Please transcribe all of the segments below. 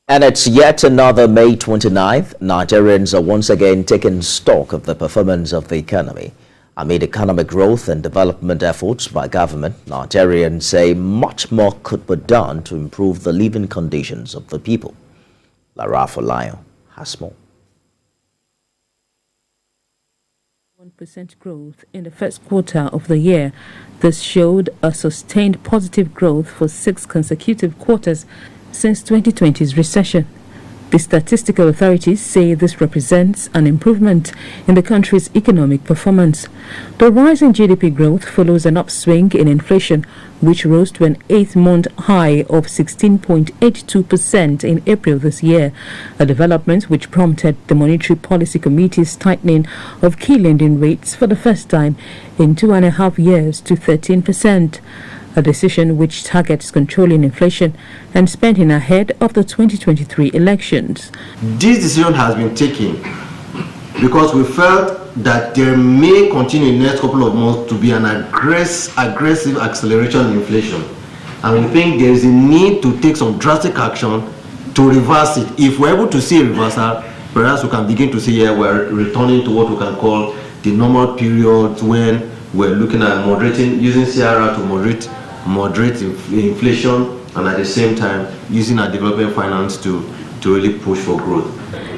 And it's yet another May 29th. Nigerians are once again taking stock of the performance of the economy. Amid economic growth and development efforts by government, Nigerians say much more could be done to improve the living conditions of the people. Lara Afolayan has more. 1% growth in the first quarter of the year. This showed a sustained positive growth for 6 consecutive quarters since 2020's recession. The statistical authorities say this represents an improvement in the country's economic performance. The rise in GDP growth follows an upswing in inflation, which rose to an 8-month high of 16.82% in April this year, a development which prompted the Monetary Policy Committee's tightening of key lending rates for the first time in 2.5 years to 13%. A decision which targets controlling inflation and spending ahead of the 2023 elections. This decision has been taken because we felt that there may continue in the next couple of months to be an aggressive acceleration in inflation. And we think there is a need to take some drastic action to reverse it. If we're able to see a reversal, perhaps we can begin to say, yeah, we're returning to what we can call the normal period when we're looking at moderating, using CRR to moderate inflation, and at the same time using our development finance to really push for growth.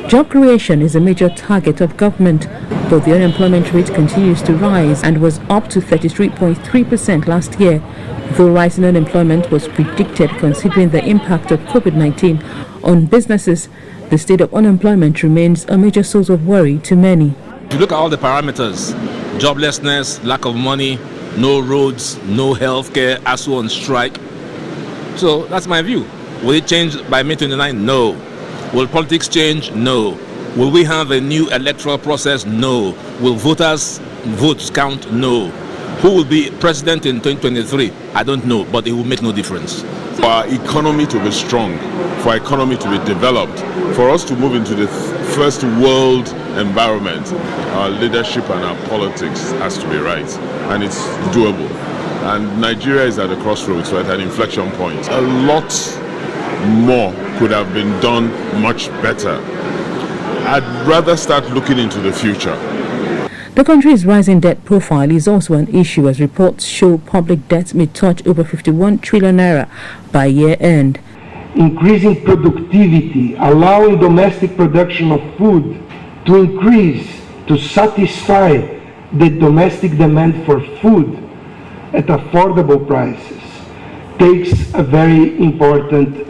Job creation is a major target of government, but the unemployment rate continues to rise and was up to 33.3% last year. Though rising unemployment was predicted considering the impact of COVID-19 on businesses, the state of unemployment remains a major source of worry to many. If you look at all the parameters, joblessness, lack of money, no roads, no healthcare, ASU on strike. So that's my view. Will it change by May 29? No. Will politics change? No. Will we have a new electoral process? No. Will voters' votes count? No. Who will be president in 2023? I don't know, but it will make no difference. For our economy to be strong, for our economy to be developed, for us to move into the first world environment, our leadership and our politics has to be right, and it's doable. And Nigeria is at a crossroads, so at an inflection point. A lot more could have been done much better. I'd rather start looking into the future. The country's rising debt profile is also an issue, as reports show public debt may touch over 51 trillion naira by year end. Increasing productivity, allowing domestic production of food to increase to satisfy the domestic demand for food at affordable prices takes a very important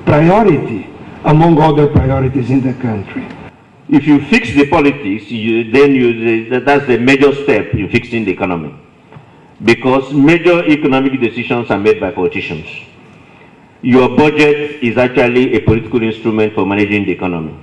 priority among other priorities in the country. If you fix the politics, that's the major step in fixing the economy, because major economic decisions are made by politicians. Your budget is actually a political instrument for managing the economy.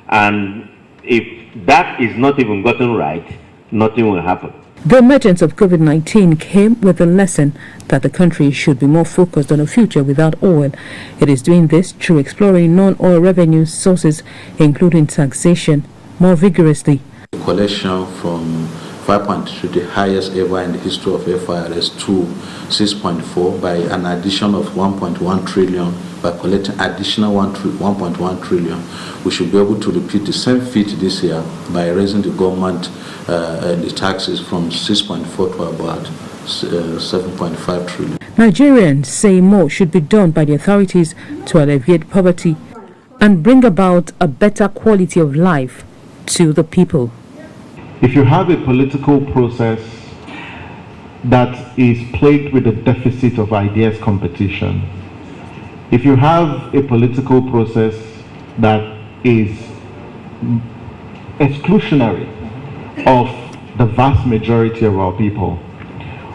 And if that is not even gotten right, nothing will happen. The emergence of COVID-19 came with a lesson that the country should be more focused on a future without oil. It is doing this through exploring non-oil revenue sources, including taxation, more vigorously. Collection from 5.2, the highest ever in the history of FIRS, to 6.4 by an addition of 1.1 trillion. By collecting additional 1.1 trillion, we should be able to repeat the same feat this year by raising the government the taxes from 6.4 to about 7.5 trillion. Nigerians say more should be done by the authorities to alleviate poverty and bring about a better quality of life to the people. If you have a political process that is plagued with a deficit of ideas competition, if you have a political process that is exclusionary of the vast majority of our people,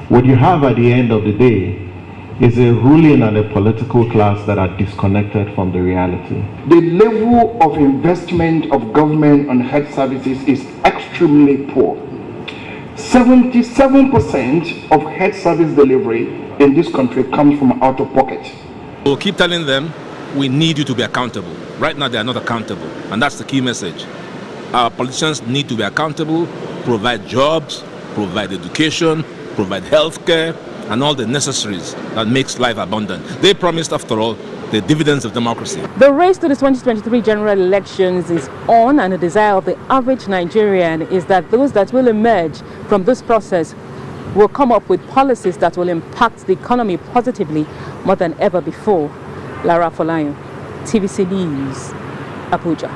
what you have at the end of the day is a ruling and a political class that are disconnected from the reality. The level of investment of government on health services is extremely poor. 77% of health service delivery in this country comes from out of pocket. We'll keep telling them we need you to be accountable. Right now they are not accountable, and that's the key message. Our politicians need to be accountable, provide jobs, provide education, provide health care, and all the necessaries that makes life abundant. They promised, after all, the dividends of democracy. The race to the 2023 general elections is on, and the desire of the average Nigerian is that those that will emerge from this process will come up with policies that will impact the economy positively more than ever before. Lara Afolayan, TVC News, Abuja.